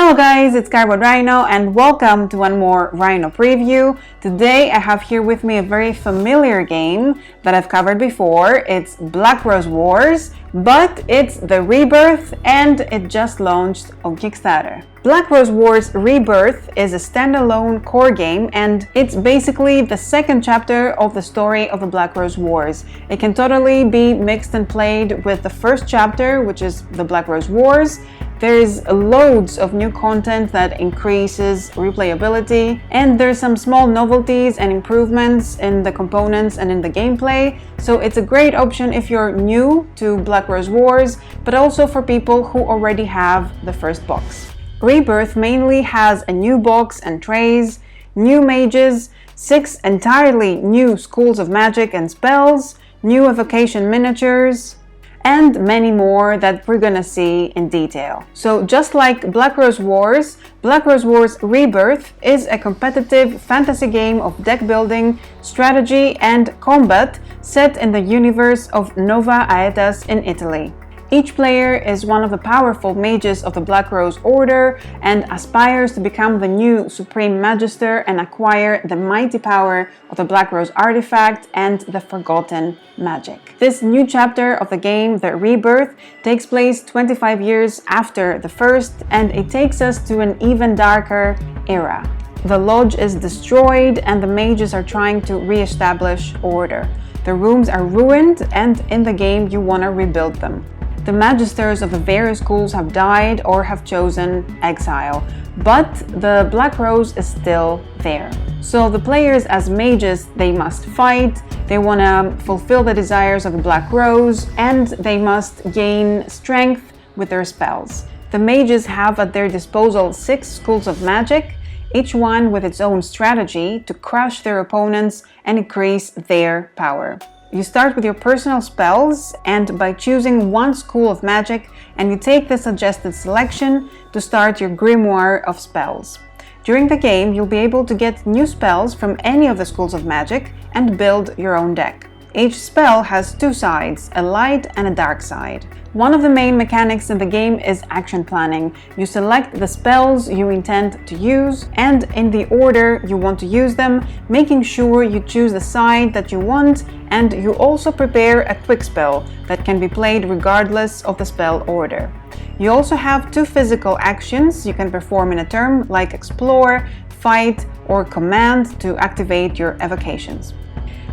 Hello guys, it's Rhino and welcome to one more Rhino preview. Today I have here with me a very familiar game that I've covered before. It's Black Rose Wars, but it's the Rebirth and it just launched on Kickstarter. Black Rose Wars Rebirth is a standalone core game and it's basically the second chapter of the story of the Black Rose Wars. It can totally be mixed and played with the first chapter, which is the Black Rose Wars. There's loads of new content that increases replayability, and there's some small novelties and improvements in the components and in the gameplay, so it's a great option if you're new to Black Rose Wars, but also for people who already have the first box. Rebirth mainly has a new box and trays, new mages, 6 entirely new schools of magic and spells, new evocation miniatures, and many more that we're gonna see in detail. So just like Black Rose Wars Rebirth is a competitive fantasy game of deck building, strategy, and combat set in the universe of Nova Aetas in Italy. Each player is one of the powerful mages of the Black Rose Order and aspires to become the new Supreme Magister and acquire the mighty power of the Black Rose artifact and the Forgotten Magic. This new chapter of the game, the Rebirth, takes place 25 years after the first, and it takes us to an even darker era. The lodge is destroyed and the mages are trying to re-establish order. The rooms are ruined and in the game you want to rebuild them. The magisters of the various schools have died or have chosen exile, but the Black Rose is still there. So the players as mages, they must fight, they want to fulfill the desires of the Black Rose, and they must gain strength with their spells. The mages have at their disposal 6 schools of magic, each one with its own strategy to crush their opponents and increase their power. You start with your personal spells, and by choosing one school of magic, and you take the suggested selection to start your grimoire of spells. During the game, you'll be able to get new spells from any of the schools of magic and build your own deck. Each spell has 2 sides, a light and a dark side. One of the main mechanics in the game is action planning. You select the spells you intend to use and in the order you want to use them, making sure you choose the side that you want, and you also prepare a quick spell that can be played regardless of the spell order. You also have 2 physical actions you can perform in a turn, like explore, fight, or command to activate your evocations.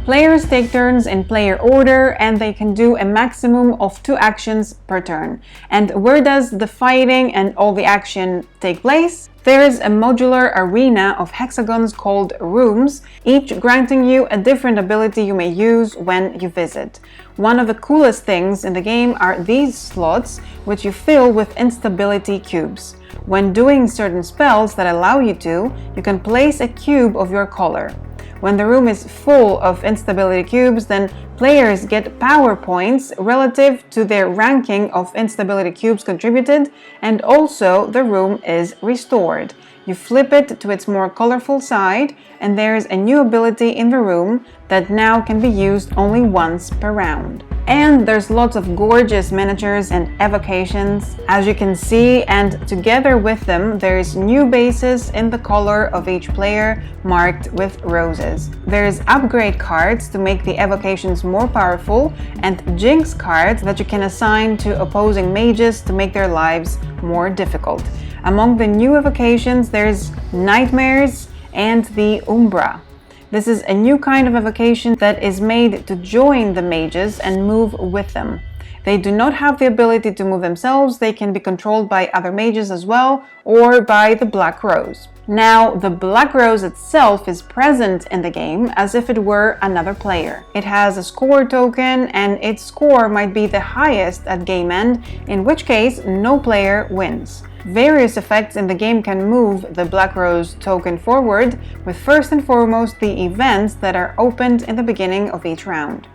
Players take turns in player order and they can do a maximum of 2 actions per turn. And where does the fighting and all the action take place? There is a modular arena of hexagons called rooms, each granting you a different ability you may use when you visit. One of the coolest things in the game are these slots, which you fill with instability cubes. When doing certain spells that allow you to, you can place a cube of your color. When the room is full of instability cubes, then players get power points relative to their ranking of instability cubes contributed, and also the room is restored. You flip it to its more colorful side, and there's a new ability in the room that now can be used only once per round. And there's lots of gorgeous miniatures and evocations, as you can see, and together with them there's new bases in the color of each player marked with roses. There's upgrade cards to make the evocations more powerful, and jinx cards that you can assign to opposing mages to make their lives more difficult. Among the new evocations there's Nightmares and the Umbra. This is a new kind of evocation that is made to join the mages and move with them. They do not have the ability to move themselves, they can be controlled by other mages as well, or by the Black Rose. Now, the Black Rose itself is present in the game as if it were another player. It has a score token and its score might be the highest at game end, in which case no player wins. Various effects in the game can move the Black Rose token forward, with first and foremost the events that are opened in the beginning of each round.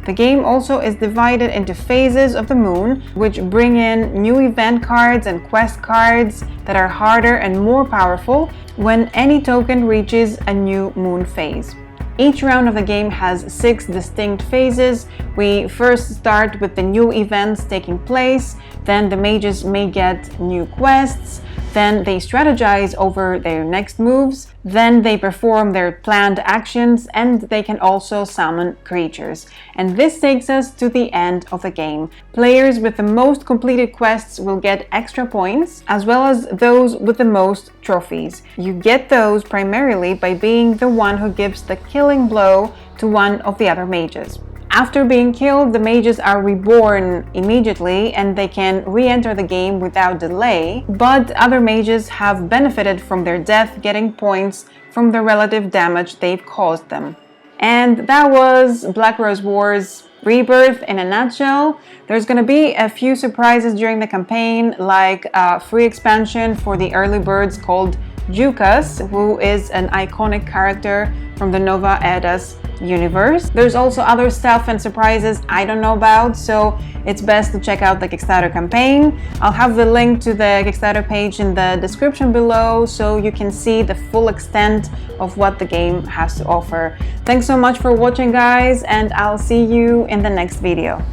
The game also is divided into phases of the moon, which bring in new event cards and quest cards that are harder and more powerful when any token reaches a new moon phase. Each round of the game has 6 distinct phases. We first start with the new events taking place, then the mages may get new quests, then they strategize over their next moves, then they perform their planned actions, and they can also summon creatures. And this takes us to the end of the game. Players with the most completed quests will get extra points, as well as those with the most trophies. You get those primarily by being the one who gives the killing blow to one of the other mages. After being killed, the mages are reborn immediately and they can re-enter the game without delay, but other mages have benefited from their death, getting points from the relative damage they've caused them. And that was Black Rose Wars Rebirth in a nutshell. There's going to be a few surprises during the campaign, like a free expansion for the early birds called Jukas, who is an iconic character from the Nova Edas universe. There's also other stuff and surprises I don't know about, so it's best to check out the Kickstarter campaign. I'll have the link to the Kickstarter page in the description below so you can see the full extent of what the game has to offer. Thanks so much for watching, guys, and I'll see you in the next video.